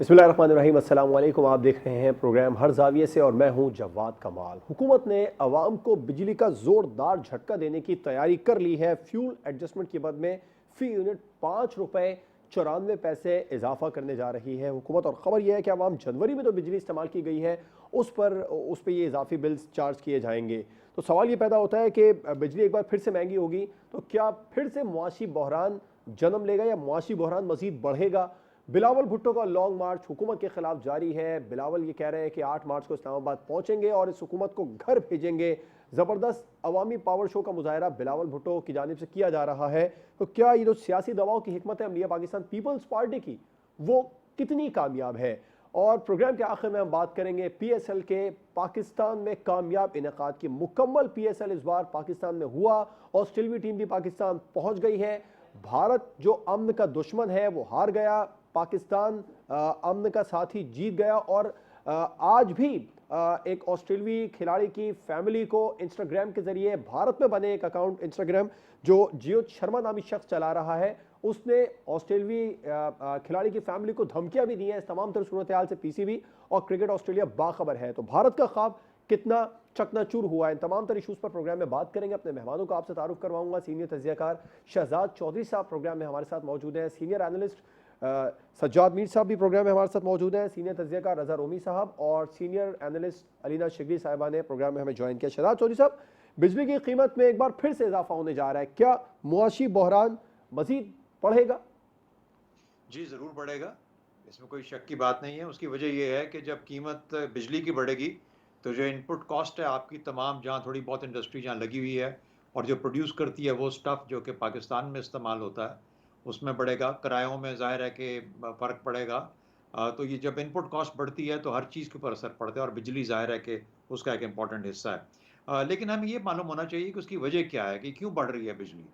बिस्मिल्लाहिर्रहमानिर्रहीम, अस्सलाम वालेकुम। आप देख रहे हैं प्रोग्राम हर जाविये से और मैं हूं जवाद कमाल। हुकूमत ने अवाम को बिजली का ज़ोरदार झटका देने की तैयारी कर ली है। फ्यूल एडजस्टमेंट के बद में फ़ी यूनिट 5 रुपये 94 पैसे इजाफा करने जा रही है हुकूमत। और ख़बर यह है कि अवाम जनवरी में तो बिजली इस्तेमाल की गई है उस पर ये इजाफी बिल्स चार्ज किए जाएंगे। तो सवाल ये पैदा होता है कि बिजली एक बार फिर से महंगी होगी तो क्या फिर से मुआशी बहरान जन्म लेगा या मुआशी बहरान मज़ीद बढ़ेगा। बिलावल भुट्टो का लॉन्ग मार्च हुकूमत के खिलाफ जारी है। बिलावल ये कह रहे हैं कि 8 मार्च को इस्लामाबाद पहुंचेंगे और इस हुकूमत को घर भेजेंगे। ज़बरदस्त अवामी पावर शो का मुजाहरा बिलावल भुट्टो की जानिब से किया जा रहा है। तो क्या ये जो सियासी दबाव की हिकमत अमलिया पाकिस्तान पीपल्स पार्टी की वो कितनी कामयाब है। और प्रोग्राम के आखिर में हम बात करेंगे PSL के पाकिस्तान में कामयाब इनेकाद की। मुकम्मल PSL इस बार पाकिस्तान में हुआ। ऑस्ट्रेलियाई टीम भी पाकिस्तान पहुंच गई है। भारत जो अमन का दुश्मन है वो हार गया, पाकिस्तान अमन का साथी जीत गया। और आज भी एक ऑस्ट्रेलियाई खिलाड़ी की फैमिली को इंस्टाग्राम के जरिए भारत में बने एक अकाउंट इंस्टाग्राम जो जियो शर्मा नामी शख्स चला रहा है, उसने ऑस्ट्रेलियाई खिलाड़ी की फैमिली को धमकियां भी दी हैं। इस तमाम तरह सूरत हाल से PCB और क्रिकेट ऑस्ट्रेलिया बाखबर है। तो भारत का ख्वाब कितना चकनाचूर हुआ है, इन तमाम तरह इशूज़ पर प्रोग्राम में बात करेंगे। अपने मेहमानों को आपसे तारुफ करवाऊंगा। सीनियर तजियाकार शहजाद चौधरी साहब प्रोग्राम में हमारे साथ मौजूद हैं। सीनियर एनालिस्ट सज्जाद मीर साहब भी प्रोग्राम में हमारे साथ मौजूद हैं। सीनियर तजियाकार रज़ा रोमी साहब और सीनियर एनालिस्ट अलीना शिगरी साहिबा ने प्रोग्राम में हमें ज्वाइन किया। शहजाद चौधरी साहब, बिजली की कीमत में एक बार फिर से इजाफा होने जा रहा है, क्या मुआशी बहरान मजीद बढ़ेगा? जी ज़रूर बढ़ेगा, इसमें कोई शक की बात नहीं है। उसकी वजह यह है कि जब कीमत बिजली की बढ़ेगी तो जो इनपुट कॉस्ट है आपकी तमाम, जहाँ थोड़ी बहुत इंडस्ट्री जहाँ लगी हुई है और जो प्रोड्यूस करती है वो स्टफ़ जो कि पाकिस्तान में इस्तेमाल होता है उसमें बढ़ेगा। किरायों में ज़ाहिर है कि फ़र्क पड़ेगा। तो ये जब इनपुट कॉस्ट बढ़ती है तो हर चीज़ के ऊपर असर पड़ता है और बिजली ज़ाहिर है कि उसका एक इम्पॉर्टेंट हिस्सा है। लेकिन हमें ये मालूम होना चाहिए कि उसकी वजह क्या है, कि क्यों बढ़ रही है बिजली।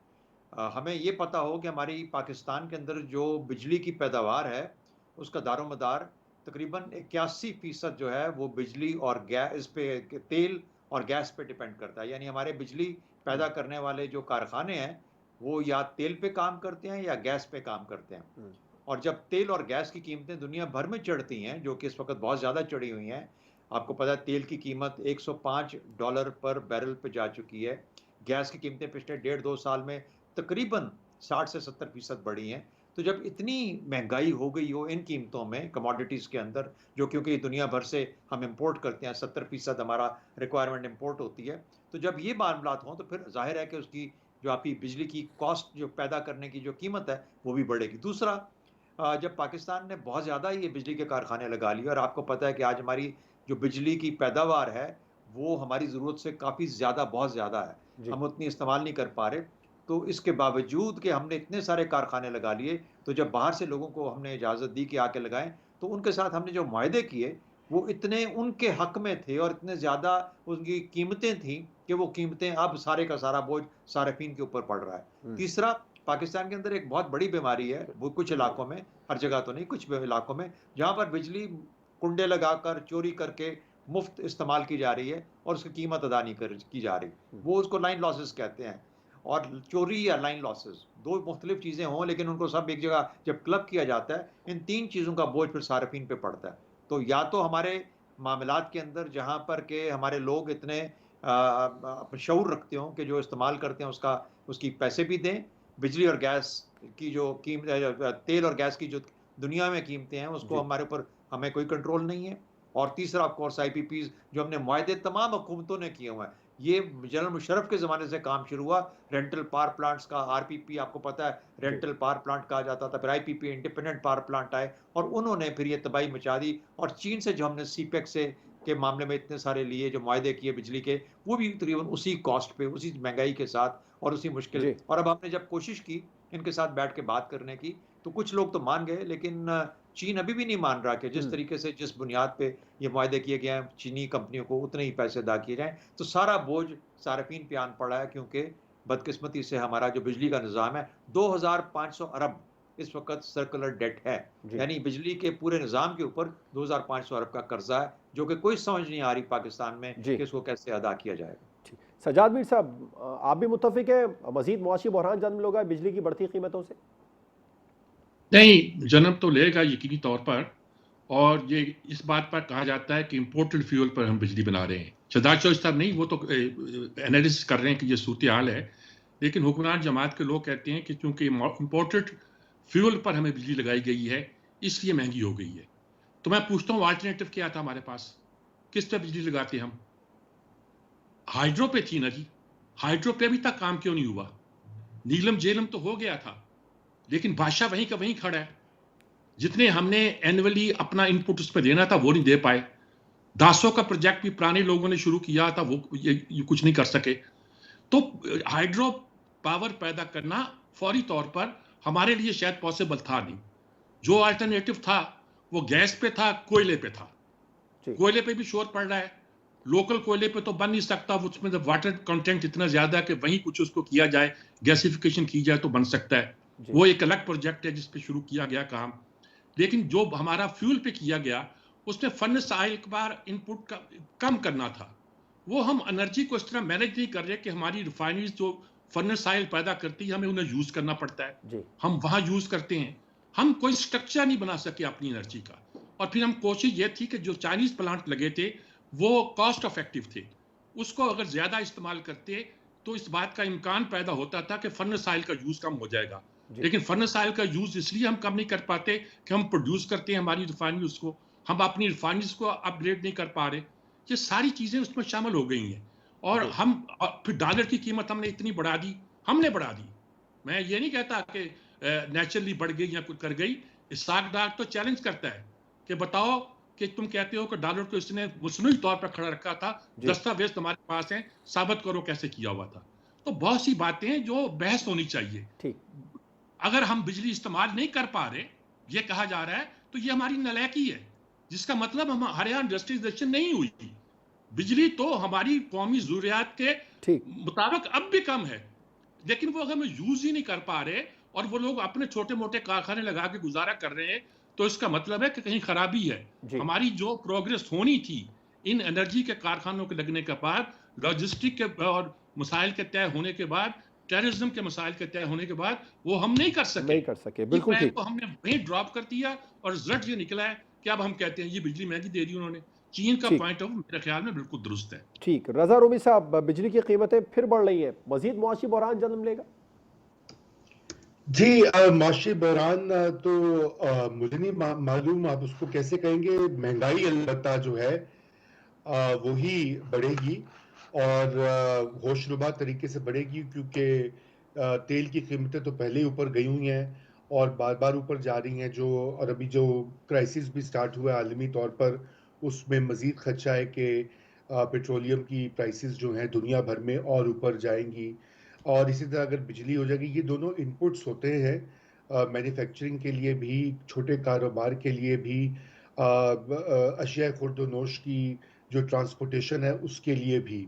हमें ये पता हो कि हमारी पाकिस्तान के अंदर जो बिजली की पैदावार है उसका दारोमदार तकरीबन 81% जो है वो बिजली और गैस पे, तेल और गैस पे डिपेंड करता है। यानी हमारे बिजली पैदा करने वाले जो कारखाने हैं वो या तेल पे काम करते हैं या गैस पे काम करते हैं। और जब तेल और गैस की कीमतें दुनिया भर में चढ़ती हैं, जो कि इस वक्त बहुत ज़्यादा चढ़ी हुई हैं, आपको पता है तेल की कीमत $105 पर बैरल पे जा चुकी है। गैस की कीमतें पिछले 1.5-2 साल में तकरीबन 60 से 70% बढ़ी हैं। तो जब इतनी महंगाई हो गई हो इन कीमतों में, कमोडिटीज़ के अंदर, जो क्योंकि दुनिया भर से हम इंपोर्ट करते हैं, 70% हमारा रिक्वायरमेंट इंपोर्ट होती है। तो जब ये मामलात हों तो फिर ज़ाहिर है कि उसकी जो आपकी बिजली की कॉस्ट, जो पैदा करने की जो कीमत है, वो भी बढ़ेगी। दूसरा, जब पाकिस्तान ने बहुत ज़्यादा ये बिजली के कारखाने लगा लिए और आपको पता है कि आज हमारी जो बिजली की पैदावार है, वो हमारी ज़रूरत से काफ़ी ज़्यादा, बहुत ज़्यादा है। जी हम उतनी इस्तेमाल नहीं कर पा रहे। तो इसके बावजूद कि हमने इतने सारे कारखाने लगा लिए, तो जब बाहर से लोगों को हमने इजाज़त दी कि आके लगाएँ, तो उनके साथ हमने जो मुआहदे किए, वो इतने उनके हक़ में थे और इतने ज़्यादा उनकी कीमतें थीं कि वो कीमतें अब सारे का सारा बोझ सार्फ़िन के ऊपर पड़ रहा है। तीसरा, पाकिस्तान के अंदर एक बहुत बड़ी बीमारी है, वो कुछ इलाकों में, हर जगह तो नहीं, कुछ इलाकों में, जहाँ पर बिजली कुंडे लगाकर, चोरी करके मुफ़्त इस्तेमाल की जा रही है और उसकी कीमत अदा नहीं की जा रही। वो उसको लाइन लॉसेस कहते हैं। और चोरी या लाइन लॉसेस 2 मुख्तलिफ चीज़ें हों, लेकिन उनको सब एक जगह जब क्लब किया जाता है, इन 3 चीज़ों का बोझ फिर सार्फ़िन पे पड़ता है। तो या तो हमारे मामलात के अंदर जहाँ पर के हमारे लोग इतने शऊर रखते हों कि जो इस्तेमाल करते हैं उसकी पैसे भी दें। बिजली और गैस की जो तेल और गैस की जो दुनिया में कीमतें हैं, उसको जी हमारे ऊपर हमें कोई कंट्रोल नहीं है। और तीसरा ऑफ कोर्स IPPs, जो हमने मुआहदे तमाम हुकूमतों ने किए हुए हैं। ये जनरल मुशर्रफ के ज़माने से काम शुरू हुआ, रेंटल पावर प्लांट्स का। RPP आपको पता है, जी रेंटल पावर प्लांट कहा जाता था। फिर IPP, इंडिपेंडेंट पावर प्लांट आए और उन्होंने फिर ये तबाही मचा दी। और चीन से जो हमने CPEC से के मामले में इतने सारे लिए, जो मुआहदे किए बिजली के, वो भी तकरीबन उसी कॉस्ट पे, उसी महँगाई के साथ और उसी मुश्किल। जी और अब हमने जब कोशिश की इनके साथ बैठ के बात करने की, तो कुछ लोग तो मान गए, लेकिन चीन अभी भी नहीं मान रहा कि जिस तरीके से, जिस बुनियाद पे ये मुआहदे किए गए हैं, चीनी कंपनियों को उतने ही पैसे अदा किए जाएँ। तो सारा बोझ सार्फ़िन पे आन पड़ा है, क्योंकि बदकिस्मती से हमारा जो बिजली का निज़ाम है, 2500 अरब इस वक़्त सर्कुलर डेट है। जी यानी बिजली के पूरे निज़ाम के ऊपर 2500 अरब का कर्ज़ा है, जो कि कोई समझ नहीं आ रही पाकिस्तान में जी कि इसको कैसे अदा किया जाएगा। ठीक। सज्जाद मीर साहब, आप भी मुत्तफिक है मजीद मुआशी बहरान जन्म लेगा बिजली की बढ़ती कीमतों से? नहीं, जन्म तो लेगा यकीनी तौर पर। और ये इस बात पर कहा जाता है कि इम्पोर्टेड फ्यूल पर हम बिजली बना रहे हैं। शहजाद चौधरी साहब नहीं, वो तो एनालिसिस कर रहे हैं कि ये सूरत हाल है, लेकिन हुक्मरान जमात के लोग कहते हैं कि चूंकि इम्पोर्टेड फ्यूल पर हमें बिजली लगाई गई है इसलिए महंगी हो गई है। तो मैं पूछता हूँ अल्टरनेटिव क्या था हमारे पास, किस पे बिजली लगाते हम? हाइड्रो पे थी ना जी। हाइड्रो पे अभी तक काम क्यों नहीं हुआ? नीलम जेलम तो हो गया था, लेकिन बादशाह वहीं का वहीं खड़ा है। जितने हमने एनुअली अपना इनपुट उस पर देना था वो नहीं दे पाए। दासों का प्रोजेक्ट भी पुराने लोगों ने शुरू किया था, वो ये कुछ नहीं कर सके। तो हाइड्रो पावर पैदा करना फौरी तौर पर हमारे लिए शायद पॉसिबल था नहीं। जो अल्टरनेटिव था वो गैस पे था, कोयले पे था। कोयले पे भी शोर पड़ रहा है। लोकल कोयले पे तो बन नहीं सकता, उसमें वाटर कंटेंट इतना ज्यादा है कि वहीं कुछ उसको किया जाए, गैसिफिकेशन की जाए तो बन सकता है। वो एक अलग प्रोजेक्ट है जिस पे शुरू किया गया काम। लेकिन जो हमारा फ्यूल पे किया गया उसमें फर्नेस ऑयल बार इनपुट का कम करना था। वो हम एनर्जी को इस तरह मैनेज नहीं कर रहे कि हमारी रिफाइनरीज जो फर्नेस ऑयल पैदा करती है हमें उन्हें यूज करना पड़ता है, हम वहां यूज करते हैं। हम कोई स्ट्रक्चर नहीं बना सके अपनी एनर्जी का। और फिर हम कोशिश ये थी कि जो चाइनीज प्लांट लगे थे वो कॉस्ट इफेक्टिव थे, उसको अगर ज्यादा इस्तेमाल करते तो इस बात का इम्कान पैदा होता था कि फर्नेस ऑयल का यूज कम हो जाएगा। लेकिन फर्नेस ऑयल का यूज इसलिए हम कम नहीं कर पाते कि हम प्रोड्यूस करते हैं हमारी रिफाइनरी, उसको हम अपनी रिफाइनरीज को अपग्रेड नहीं कर पा रहे। ये सारी चीजें उसमें शामिल हो गई हैं। और हम फिर डॉलर की कीमत हमने इतनी बढ़ा दी, हमने बढ़ा दी। मैं ये नहीं कहता कि नेचुरली बढ़ गई या कुछ कर गई। इसाक डार तो चैलेंज करता है कि बताओ कि तुम कहते हो कि डॉलर को इसने मसनूई तौर पर खड़ा रखा था, दस्तावेज तुम्हारे पास हैं, साबित करो कैसे किया हुआ था। तो बहुत सी बातें हैं जो बहस होनी चाहिए। अगर हम बिजली इस्तेमाल नहीं कर पा रहे, ये कहा जा रहा है, तो ये हमारी नालायकी है, जिसका मतलब हमारे यहाँ इंडस्ट्रियलाइजेशन नहीं हुई। बिजली तो हमारी कौमी जरूरियात के मुताबिक अब भी कम है, लेकिन वो अगर हम यूज ही नहीं कर पा रहे और वो लोग अपने छोटे मोटे कारखाने लगा के गुजारा कर रहे हैं, तो इसका मतलब है कि कहीं खराबी है। हमारी जो प्रोग्रेस होनी थी इन एनर्जी के कारखानों के लगने के बाद, लॉजिस्टिक के और मसाइल के तय होने के बाद, टेररिज्म के मसाइल के तय होने के बाद, वो हम नहीं कर सके। बिल्कुल ठीक। तो हमने वहीं ड्रॉप कर दिया और रिजल्ट ये निकला है कि अब हम कहते हैं ये बिजली महंगी दे दी उन्होंने। चीन का पॉइंट ऑफ मेरे ख्याल में बिल्कुल दुरुस्त है। ठीक, रजा रूमी साहब, बिजली की कीमतें फिर बढ़ रही हैं, मजीद मुआशी बहरान जन्म लेगा? जी, माशी बहरान तो मुझे नहीं मालूम आप उसको कैसे कहेंगे। महंगाई अलबत्ता जो है वो ही बढ़ेगी और होशरुबा तरीके से बढ़ेगी, क्योंकि तेल की कीमतें तो पहले ही ऊपर गई हुई हैं और बार बार ऊपर जा रही हैं। और अभी जो क्राइसिस भी स्टार्ट हुआ है आलमी तौर पर, उसमें मज़ीद खदशा है कि पेट्रोलियम की प्राइसेस जो हैं दुनिया भर में और ऊपर जाएंगी। और इसी तरह अगर बिजली हो जाएगी, ये दोनों इनपुट्स होते हैं मैन्युफैक्चरिंग के लिए भी, छोटे कारोबार के लिए भी, अशिया खुर्द-ओ-नोश की जो ट्रांसपोर्टेशन है उसके लिए भी।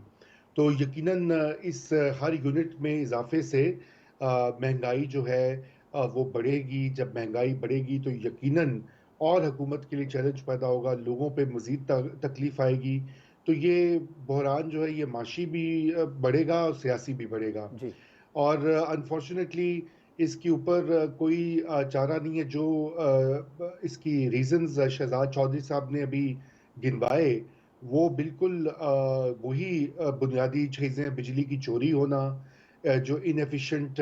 तो यकीनन इस हर यूनिट में इजाफे से महंगाई जो है वो बढ़ेगी। जब महंगाई बढ़ेगी तो यकीनन और हुकूमत के लिए चैलेंज पैदा होगा, लोगों पे मज़ीद तकलीफ आएगी। तो ये बहरान जो है ये माशी भी बढ़ेगा और सियासी भी बढ़ेगा। और अनफॉर्चुनेटली इसके ऊपर कोई चारा नहीं है। जो इसकी रीजंस शहजाद चौधरी साहब ने अभी गिनवाए वो बिल्कुल वही बुनियादी चीज़ें, बिजली की चोरी होना, जो इनएफिशिएंट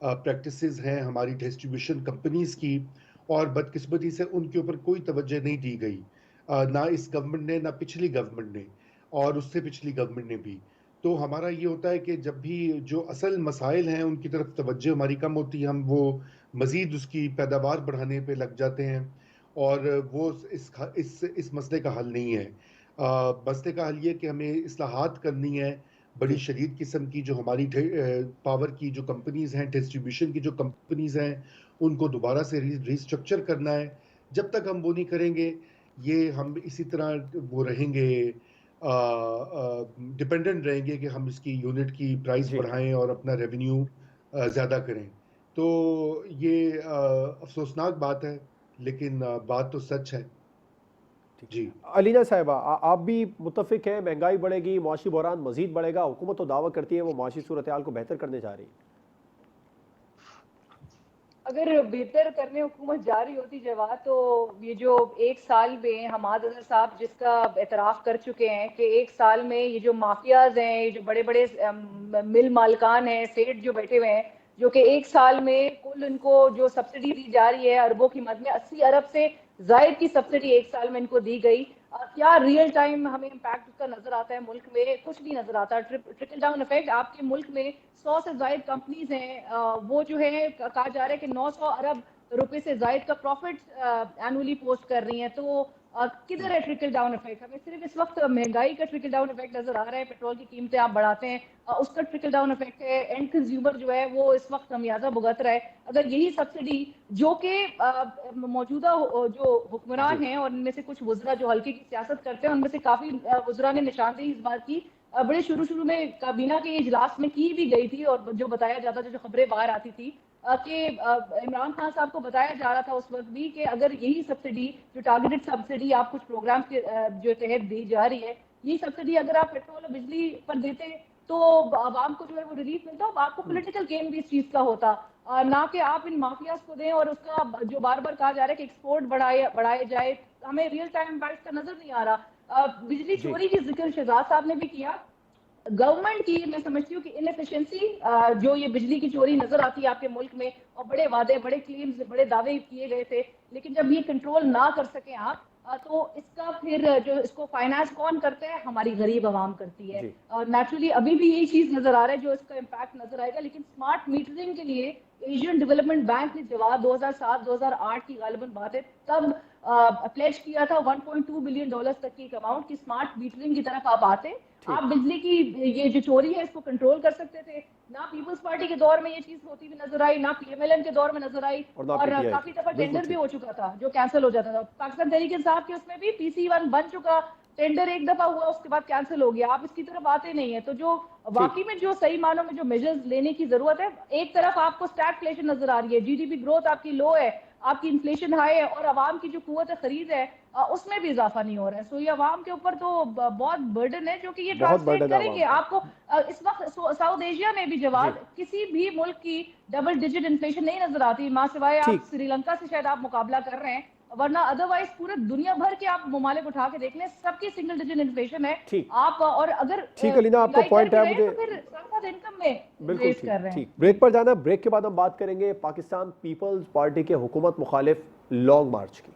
प्रैक्टिसेस हैं हमारी डिस्ट्रीब्यूशन कंपनीज की, और बदकिस्मती से उनके ऊपर कोई तवज्जो नहीं दी गई, ना इस गवर्नमेंट ने, ना पिछली गवर्नमेंट ने, और उससे पिछली गवर्नमेंट ने भी। तो हमारा ये होता है कि जब भी जो असल मसाइल हैं उनकी तरफ तवज्जो हमारी कम होती है, हम वो मज़ीद उसकी पैदावार बढ़ाने पे लग जाते हैं, और वो इस मसले का हल नहीं है। मसले का हल ये कि हमें इस्लाहात करनी है, बड़ी शदीद किस्म की। जो हमारी पावर की जो कंपनीज़ हैं, डिस्ट्रीब्यूशन की जो कंपनीज़ हैं, उनको दोबारा से रीस्ट्रक्चर करना है। जब तक हम वो नहीं करेंगे, ये हम इसी तरह वो रहेंगे, डिपेंडेंट रहेंगे कि हम इसकी यूनिट की प्राइस बढ़ाएं और अपना रेवेन्यू ज़्यादा करें। तो ये अफसोसनाक बात है, लेकिन बात तो सच है। जी अलीना साहिबा, आप भी मुत्तफिक हैं महंगाई बढ़ेगी, मुआशी बहरान मजीद बढ़ेगा? हुकूमत तो दावा करती है वो मुआशी सूरत हाल को बेहतर करने जा रही है। अगर बेहतर करने हुकूमत जा रही होती जवाब, तो ये जो एक साल में हमाद अजहर साहब जिसका एतराफ़ कर चुके हैं कि एक साल में ये जो माफियाज हैं, ये जो बड़े बड़े मिल मालकान हैं, सेठ जो बैठे हुए हैं, जो कि एक साल में कुल इनको जो सब्सिडी दी जा रही है अरबों की मद में, 80 अरब से जायद की सब्सिडी एक साल में इनको दी गई। क्या रियल टाइम हमें इम्पैक्ट उसका नजर आता है? मुल्क में कुछ नहीं नजर आता। ट्रिकल डाउन इफेक्ट आपके मुल्क में 100 से जायद कंपनीज हैं, वो जो है कहा जा रहा है कि 900 अरब रुपए से जायद का प्रॉफिट एनुअली पोस्ट कर रही हैं। तो किधर है ट्रिकल डाउन इफेक्ट? हमें सिर्फ इस वक्त महंगाई का ट्रिकल डाउन इफेक्ट नजर आ रहा है, पेट्रोल की कीमतें आप बढ़ाते हैं, उसका ट्रिकल डाउन इफेक्ट है, एंड कंज्यूमर जो है वो इस वक्त खमियाजा भुगत रहा है। अगर यही सब्सिडी जो कि मौजूदा जो हुक्मरान हैं और इनमें से कुछ वज़रा जो हल्के की सियासत करते हैं, उनमें से काफी वज़रा ने निशानदेही इस बात की बड़े शुरू शुरू में काबीना के इजलास में की भी गई थी, और जो बताया जाता था, जो खबरें बाहर आती थी कि इमरान खान साहब को बताया जा रहा था उस वक्त भी कि अगर यही सब्सिडी जो टारगेटेड सब्सिडी आप कुछ प्रोग्राम के जो तहत दी जा रही है, ये सब्सिडी अगर आप पेट्रोल और बिजली पर देते तो आवाम को जो है वो रिलीफ मिलता, और आपको पॉलिटिकल गेन भी इस चीज का होता, ना कि आप इन माफियाज को दें। और उसका जो बार बार कहा जा रहा है कि एक्सपोर्ट बढ़ाए जाए, हमें रियल टाइम इम्पैक्ट का नजर नहीं आ रहा। बिजली जी चोरी की जिक्र शहजाद साहब ने भी किया। गवर्नमेंट की मैं समझती हूँ कि इनएफिशिएंसी, जो ये बिजली की चोरी नजर आती है आपके मुल्क में, और बड़े वादे, बड़े क्लेम्स, बड़े दावे किए गए थे, लेकिन जब ये कंट्रोल ना कर सके आप, तो इसका फिर जो इसको फाइनेंस कौन करता है? हमारी गरीब आवाम करती है। जी और नेचुरली अभी भी यही चीज नजर आ रहा है जो इसका इम्पैक्ट नजर आएगा। लेकिन स्मार्ट मीटरिंग के लिए एशियन डेवलपमेंट बैंक ने जवाब 2007-2008 की गालिबन बात है तब प्लेज किया था, $1.2 बिलियन तक की अमाउंट की स्मार्ट मीटरिंग की तरफ आप आते, ठीक। आप बिजली की ये जो चोरी है इसको कंट्रोल कर सकते थे। ना पीपल्स पार्टी के दौर में ये चीज होती हुई नजर आई, ना पीएमएलएन के दौर में नजर आई, और ना और पीटीआई काफी की, दफा बिल्कुल टेंडर भी ठीक। हो चुका था जो कैंसिल हो जाता था। पाकिस्तान तहरीक इंसाफ के उसमें भी PC1 बन चुका, टेंडर एक दफा हुआ, उसके बाद कैंसिल हो गया, आप इसकी तरफ आते नहीं है। तो जो वाकई में जो सही मानों में जो मेजर्स लेने की जरूरत है, एक तरफ आपको स्टैगफ्लेशन नजर आ रही है, जीडीपी ग्रोथ आपकी लो है, आपकी इन्फ्लेशन हाई है, और आवाम की जो कुव्वत खरीद है उसमें भी इजाफा नहीं हो रहा है। सो ये आवाम के ऊपर तो बहुत बर्डन है जो कि ये बहुत ट्रांसलेट बर्डन है आवाम करेंगे पर। आपको। इस वक्त साउथ एशिया में भी जी जवाब किसी भी मुल्क की डबल डिजिट इन्फ्लेशन नहीं नजर आती, माँ सिवाय आप ठीक। श्रीलंका से शायद आप मुकाबला कर रहे हैं, वरना अदरवाइज पूरे दुनिया भर के आप ममालिक उठा के देख लें, सबकी सिंगल डिजिट इन्फ्लेशन है। ठीक आप और अगर ठीक अलीना, आपका लाई कर पॉइंट भी है, रहे हैं मुझे तो फिर साथ साथ इनकम में बिल्कुल रेस ठीक। कर रहे हैं। ठीक, ब्रेक पर जाना है। ब्रेक के बाद हम बात करेंगे पाकिस्तान पीपल्स पार्टी के हुकूमत मुखालिफ लॉन्ग मार्च की।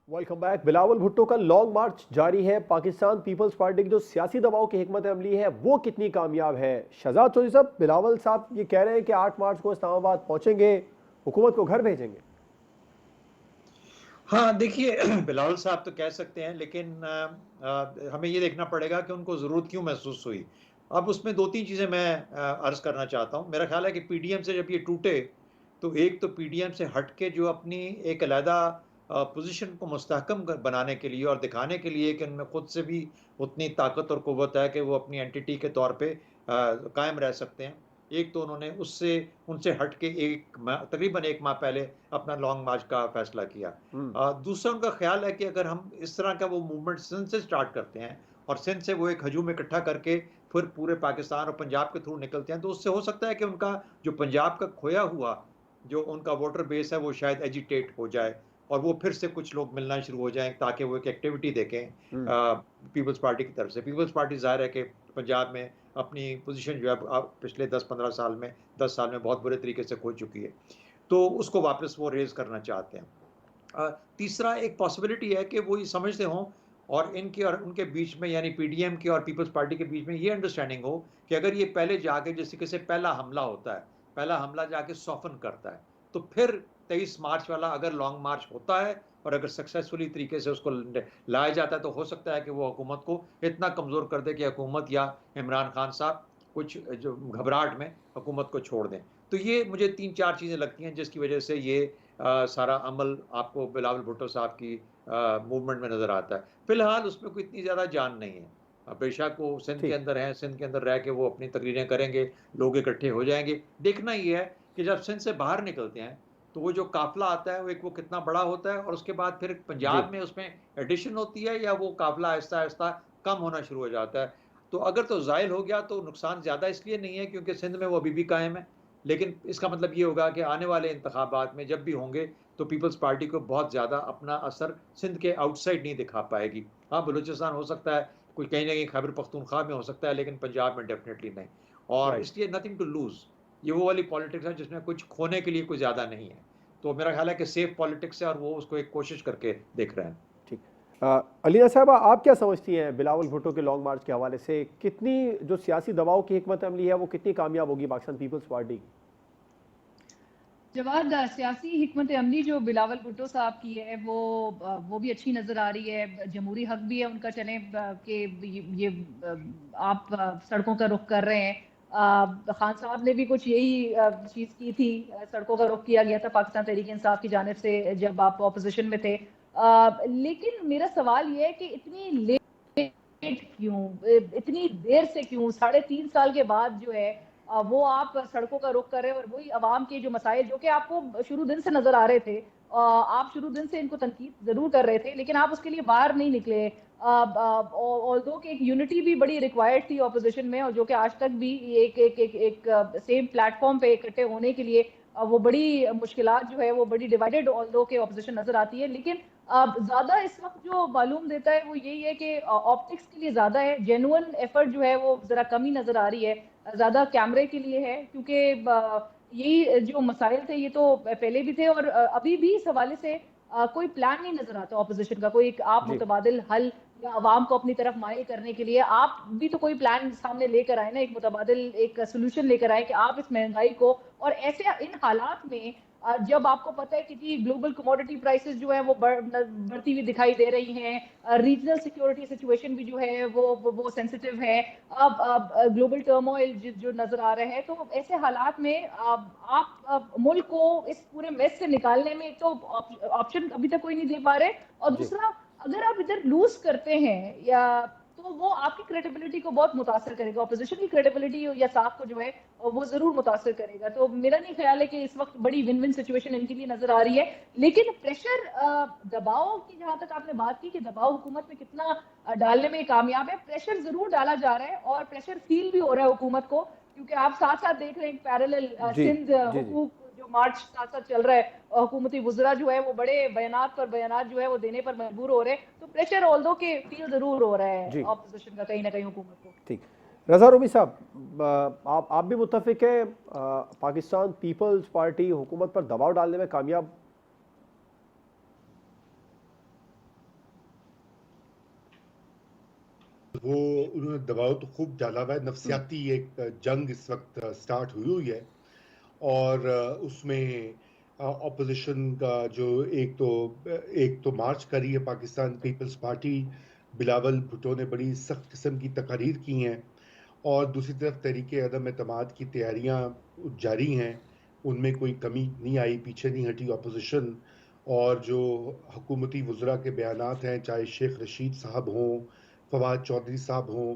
Welcome back. बिलावल भुट्टो का लॉन्ग मार्च जारी है। पाकिस्तान पीपल्स पार्टी की जो सियासी दबाव की हिकमत अमली है वो कितनी कामयाब है? शहजाद चौधरी साहब, बिलावल साहब ये कह रहे हैं कि 8 मार्च को इस्लामाबाद पहुंचेंगे, हुकूमत को घर भेजेंगे। हाँ, देखिए बिलावल साहब तो कह सकते हैं, लेकिन हमें ये देखना पड़ेगा कि उनको ज़रूरत क्यों महसूस हुई। अब उसमें 2-3 चीज़ें मैं अर्ज़ करना चाहता हूँ। मेरा ख़्याल है कि पीडीएम से जब ये टूटे, तो एक तो पीडीएम से हट के जो अपनी एक अलहदा पोज़ीशन को मुस्तहकम बनाने के लिए और दिखाने के लिए कि उनमें खुद से भी उतनी ताकत और क़ुव्वत है कि वो अपनी एंटिटी के तौर पे कायम रह सकते हैं। एक तो उन्होंने उनसे हट के तकरीबन 1 माह पहले अपना लॉन्ग मार्च का फ़ैसला किया। दूसरा उनका ख़्याल है कि अगर हम इस तरह का वो मूवमेंट सिंध से स्टार्ट करते हैं और सिंध से वो एक हजूम इकट्ठा करके फिर पूरे पाकिस्तान और पंजाब के थ्रू निकलते हैं, तो उससे हो सकता है कि उनका जो पंजाब का खोया हुआ जो उनका वोटर बेस है वो शायद एजिटेट हो जाए और वो फिर से कुछ लोग मिलना शुरू हो जाएँ, ताकि वो एक एक्टिविटी देखें पीपल्स पार्टी की तरफ से। पीपल्स पार्टी ज़ाहिर है कि पंजाब में अपनी पोजीशन जो है पिछले 10-15 साल में 10 साल में बहुत बुरे तरीके से खो चुकी है, तो उसको वापस वो रेज़ करना चाहते हैं। तीसरा एक पॉसिबिलिटी है कि वो ये समझते हों और इनके और उनके बीच में, यानी पीडीएम के और पीपल्स पार्टी के बीच में ये अंडरस्टैंडिंग हो कि अगर ये पहले जाके जिस तरीके से पहला हमला होता है, पहला हमला जाके सॉफ़न करता है, तो फिर 23 मार्च वाला अगर लॉन्ग मार्च होता है और अगर सक्सेसफुली तरीके से उसको लाया जाता है, तो हो सकता है कि वो हुकूमत को इतना कमज़ोर कर दे कि हुकूमत या इमरान खान साहब कुछ जो घबराहट में हुकूमत को छोड़ दें। तो ये मुझे 3-4 चीज़ें लगती हैं जिसकी वजह से ये सारा अमल आपको बिलावल भुट्टो साहब की मूवमेंट में नज़र आता है। फ़िलहाल उसमें कोई इतनी ज़्यादा जान नहीं है। बेशक वो सिंध के अंदर हैं, सिंध के अंदर रह के वो अपनी तकरीरें करेंगे, लोग इकट्ठे हो जाएँगे। देखना ये है कि जब सिंध से बाहर निकलते हैं, तो वो जो काफ़िला आता है वो कितना बड़ा होता है और उसके बाद फिर जी पंजाब में उसमें एडिशन होती है या वो काफ़िला आहिस्ता-आहिस्ता कम होना शुरू हो जाता है। तो अगर तो ज़ाइल हो गया तो नुकसान ज़्यादा इसलिए नहीं है क्योंकि सिंध में वो अभी भी कायम है। लेकिन इसका मतलब ये होगा कि आने वाले इंतखाबात में जब भी होंगे तो पीपल्स पार्टी को बहुत ज़्यादा अपना असर सिंध के आउटसाइड नहीं दिखा पाएगी। हाँ, बलूचिस्तान हो सकता है, कोई कहीं न कहीं खैबर पख्तूनख्वा में हो सकता है लेकिन पंजाब में डेफ़िनिटली नहीं। और राइट इसलिए नथिंग टू लूज़, ये वो वाली पॉलिटिक्स है जिसमें कुछ खोने के लिए कुछ ज़्यादा नहीं है। तो मेरा ख़्याल है कि सेफ पॉलिटिक्स है और वो उसको एक कोशिश करके देख रहे हैं। ठीक अलीना साहबा आप क्या समझती हैं बिलावल भुट्टो के लॉन्ग मार्च के हवाले से कितनी जो सियासी दबाव की हिकमत अमली है वो कितनी कामयाब होगी पाकिस्तान पीपल्स पार्टी की? जवाद, सियासी हिकमत अमली जो बिलावल भुट्टो साहब की है वो भी अच्छी नज़र आ रही है। जमहूरी हक भी है उनका चले कि ये आप सड़कों का रुख कर रहे हैं। खान साहब ने भी कुछ यही चीज़ की थी। सड़कों का रुख किया गया था पाकिस्तान तहरीक इंसाफ की जानिब से जब आप ऑपोजिशन में थे। लेकिन मेरा सवाल ये है कि इतनी लेट क्यों, इतनी देर से क्यों, 3.5 साल के बाद जो है वो आप सड़कों का रुख कर रहे हैं और वही आवाम के जो मसाइल जो कि आपको शुरू दिन से नजर आ रहे थे, आप शुरू दिन से इनको तनकीद जरूर कर रहे थे लेकिन आप उसके लिए बाहर नहीं निकले। ऑल्दो कि एक यूनिटी भी बड़ी रिक्वायर्ड थी ऑपोजिशन में और जो कि आज तक भी एक सेम प्लेटफॉर्म पे इकट्ठे होने के लिए वो बड़ी मुश्किलात जो है वो बड़ी डिवाइडेड ऑल्दो के ऑपोजिशन नजर आती है। लेकिन ज्यादा इस वक्त जो मालूम देता है वो यही है कि ऑप्टिक्स के लिए ज्यादा है, जेन्युइन एफर्ट जो है वो जरा कमी नजर आ रही है, ज्यादा कैमरे के लिए है क्योंकि यही जो मसाइल थे ये तो पहले भी थे और अभी भी इस हवाले से कोई प्लान नहीं नजर आता ऑपोजिशन का, कोई एक आप जी मुतबादिल हल या अवाम को अपनी तरफ माइल करने के लिए आप भी तो कोई प्लान सामने लेकर आए ना, एक मुतबादिल एक सोल्यूशन लेकर आए कि आप इस महंगाई को और ऐसे इन हालात में जब आपको पता है कि जी ग्लोबल कमोडिटी प्राइसेस जो है वो बढ़ती हुई दिखाई दे रही हैं, रीजनल सिक्योरिटी सिचुएशन भी जो है वो सेंसिटिव है, अब ग्लोबल टर्मोइल जो नजर आ रहे हैं, तो ऐसे हालात में आप मुल्क को इस पूरे मेस से निकालने में एक तो ऑप्शन अभी तक कोई नहीं दे पा रहे और जी दूसरा अगर आप इधर लूज करते हैं या तो वो आपकी क्रेडिबिलिटी को बहुत मुतासर करेगा, ऑपोजिशन की क्रेडिबिलिटी या साफ को जो है वो जरूर मुतासर करेगा। तो मेरा नहीं ख्याल है कि इस वक्त बड़ी विन विन सिचुएशन इनके लिए नजर आ रही है। लेकिन प्रेशर दबाव की जहां तक आपने बात की कि दबाव हुकूमत में कितना डालने में कामयाब है, प्रेशर जरूर डाला जा रहा है और प्रेशर फील भी हो रहा है हुकूमत को क्योंकि आप साथ साथ देख रहे हैं पैरेलल जी सिंध जी जी हुकूक जो मार्च साथ साथ चल रहा है, हुकूमती वुज़रा जो है वो बड़े बयानात पर बयानात जो है वो देने पर मजबूर हो रहे हैं, तो प्रेशर ऑल्दो के फील जरूर हो रहा है जी ऑपोजिशन का कहीं ना कहीं हुकूमत को। ठीक रजा रूमी साहब आप भी मुत्तफिक है पाकिस्तान पीपल्स पार्टी हुकूमत पर दबाव डालने में कामयाब? वो उन्होंने दबाव तो खूब डाला हुआ है, नफसियाती एक जंग इस वक्त स्टार्ट हुई है और उसमें ऑपोजिशन का जो एक तो मार्च करी है पाकिस्तान पीपल्स पार्टी, बिलावल भुट्टो ने बड़ी सख्त किस्म की तकारीर की हैं और दूसरी तरफ तहरीक अदम एतमाद की तैयारियां जारी हैं, उनमें कोई कमी नहीं आई, पीछे नहीं हटी ऑपोजिशन। और जो हुकूमती वुज़रा के बयानात हैं, चाहे शेख रशीद साहब हों, फवाद चौधरी साहब हों,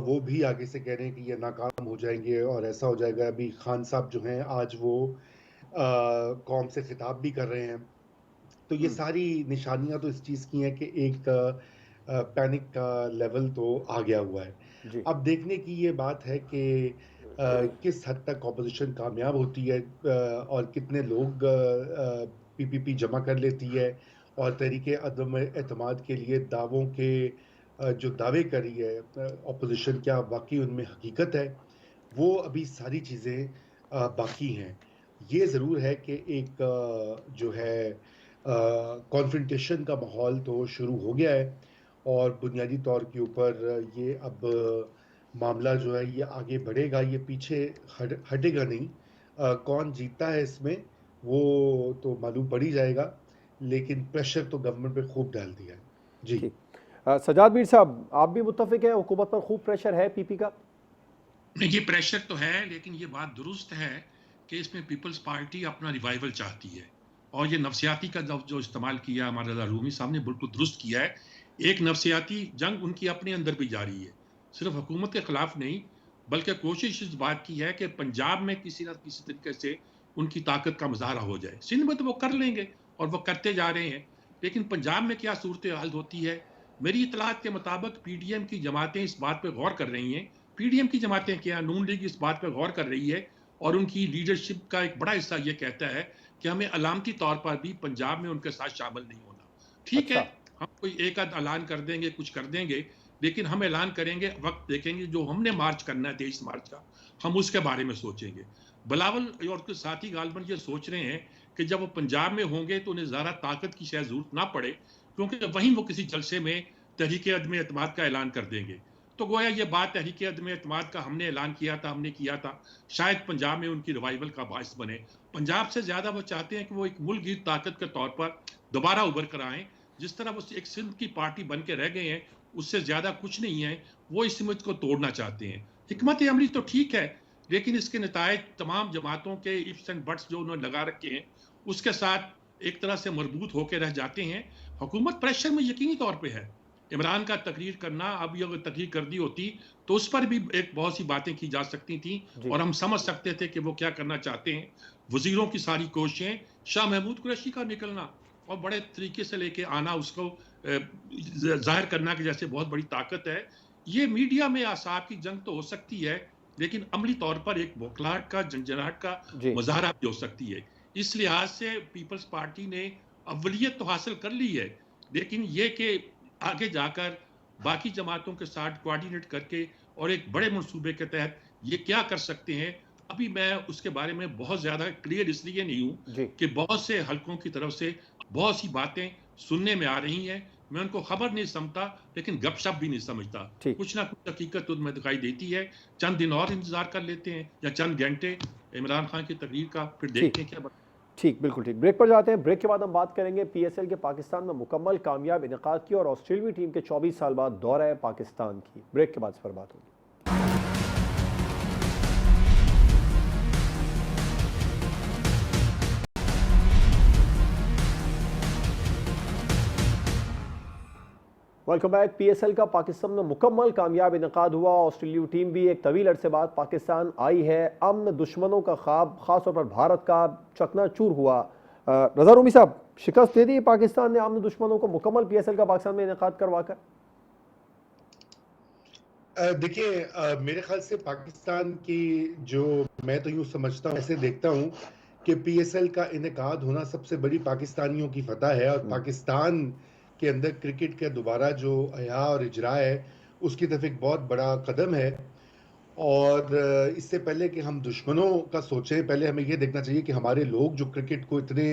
वो भी आगे से कह रहे हैं कि ये नाकाम हो जाएंगे और ऐसा हो जाएगा। अभी खान साहब जो हैं आज वो कौम से खिताब भी कर रहे हैं। तो ये सारी निशानियां तो इस चीज़ की हैं कि एक पैनिक का लेवल तो आ गया हुआ है। जी अब देखने की ये बात है कि किस हद तक ऑपोजिशन कामयाब होती है और कितने लोग पीपीपी जमा कर लेती है और तहरीके अदम एतमाद के लिए दावों के जो दावे कर रही है ऑपोजिशन, क्या वाकई उनमें हकीकत है, वो अभी सारी चीज़ें बाकी हैं। ये ज़रूर है कि एक जो है कॉन्फ्रंटेशन का माहौल तो शुरू हो गया है और बुनियादी तौर के ऊपर ये अब मामला जो है ये आगे बढ़ेगा, ये पीछे हटेगा नहीं। कौन जीतता है इसमें वो तो मालूम पड़ ही जाएगा, लेकिन प्रेशर तो गवर्नमेंट पे खूब डाल दिया है। जी ठीक सजाद मीर साहब आप भी मुत्तफिक है हुकूमत पर खूब प्रेशर है पीपी का? ये प्रेशर तो है लेकिन ये बात दुरुस्त है कि इसमें पीपल्स पार्टी अपना रिवाइवल चाहती है और ये नफसियाती का जो इस्तेमाल किया हमारा रूमी साहब ने बिल्कुल दुरुस्त किया है। एक नफसियाती जंग उनकी अपने अंदर भी जारी है, सिर्फ हुकूमत के खिलाफ नहीं बल्कि कोशिश इस बात की है कि पंजाब में किसी न किसी तरीके से उनकी ताकत का मुजाहरा हो जाए। सिंध में तो वो कर लेंगे और वो करते जा रहे हैं, लेकिन पंजाब में क्या सूरत हाल होती है? मेरी इतलात के मुताबिक पीडीएम की जमातें इस बात पर गौर कर रही हैं, पीडीएम की जमातें क्या, नून लीग इस बात पर गौर कर रही है और उनकी लीडरशिप का एक बड़ा हिस्सा ये कहता है कि हमें अलामती तौर पर भी पंजाब में उनके साथ शामिल नहीं होना। ठीक है, हम कोई एक आध ऐलान कर देंगे, कुछ कर देंगे, लेकिन हम ऐलान करेंगे, वक्त देखेंगे, जो हमने मार्च करना है 23 मार्च का, हम उसके बारे में सोचेंगे। बिलावल और उसके साथी गालिबन ये सोच रहे हैं कि जब वो पंजाब में होंगे तो उन्हें ज़्यादा ताकत की शायद जरूरत ना पड़े, क्योंकि वहीं वो किसी जलसे में तहरीक अदम एतमाद का ऐलान कर देंगे। तो गोया ये बात तहरीक अदम एतमाद का हमने ऐलान किया था, हमने किया था, शायद पंजाब में उनकी रिवाइवल का बायस बने। पंजाब से ज़्यादा वो चाहते हैं कि वो एक मुल्कगीर ताकत के तौर पर दोबारा उभर कर आएँ। जिस तरह वो एक सिंध की पार्टी बन के रह गए हैं, उससे ज़्यादा कुछ नहीं है, वो इस इमेज को तोड़ना चाहते हैं। हिकमत अमली तो ठीक है, लेकिन इसके नतायज तमाम जमातों के इफ्स एंड बट्स जो उन्होंने लगा रखे हैं, उसके साथ एक तरह से मरबूत होकर रह जाते हैं। हुकूमत प्रेशर में यकीनी तौर पे है। इमरान का तकरीर करना, अब ये अगर तकरीर कर दी होती तो उस पर भी एक बहुत सी बातें की जा सकती थी और हम समझ सकते थे कि वो क्या करना चाहते हैं। वजीरों की सारी कोशिशें, शाह महमूद कुरैशी का निकलना और बड़े तरीके से लेके आना, उसको जाहिर करना कि जैसे बहुत बड़ी ताकत है, ये मीडिया में आसाब की जंग तो हो सकती है, लेकिन अमली तौर पर एक बौखलाहट का, झंझनाहट का मुजाहरा भी हो सकती है। इस लिहाज से पीपल्स पार्टी ने अव्वलियत तो हासिल कर ली है, लेकिन ये कि आगे जाकर बाकी जमातों के साथ कोऑर्डिनेट करके और एक बड़े मंसूबे के तहत ये क्या कर सकते हैं, अभी मैं उसके बारे में बहुत ज़्यादा क्लियर इसलिए नहीं हूँ कि बहुत से हलकों की तरफ से बहुत सी बातें सुनने में आ रही हैं। मैं उनको खबर नहीं समझता, लेकिन गपशप भी नहीं समझता। कुछ ना कुछ हकीकत उनमें दिखाई देती है। चंद दिन और इंतजार कर लेते हैं या चंद घंटे इमरान खान की तकरीर का, फिर देखते हैं क्या। ठीक, बिल्कुल ठीक। ब्रेक पर जाते हैं। ब्रेक के बाद हम बात करेंगे पीएसएल के पाकिस्तान में मुकम्मल कामयाब इनेकाद की और ऑस्ट्रेलियाई टीम के 24 साल बाद दौरा है पाकिस्तान की। ब्रेक के बाद इस पर बात होगी। Welcome back. पीएसएल का पाकिस्तान में मुकम्मल कामयाब इनेकाद हुआ। ऑस्ट्रेलियाई टीम भी एक तवील अरसे बाद पाकिस्तान आई है। अमन दुश्मनों का ख्वाब खासतौर पर भारत का चकनाचूर हुआ। रज़ा रूमी साहब, शिकस्त दे दी पाकिस्तान ने अमन दुश्मनों को मुकम्मल पीएसएल का पाकिस्तान में इनेकाद करवाकर? देखिए, मेरे ख्याल से पाकिस्तान की जो मैं तो यूँ समझता हूँ, ऐसे देखता हूँ कि पीएसएल का इनेकाद होना सबसे बड़ी पाकिस्तानियों की फतह है और पाकिस्तान के अंदर क्रिकेट का दोबारा जो अया और इजरा है उसकी तरफ एक बहुत बड़ा कदम है। और इससे पहले कि हम दुश्मनों का सोचें, पहले हमें ये देखना चाहिए कि हमारे लोग जो क्रिकेट को इतने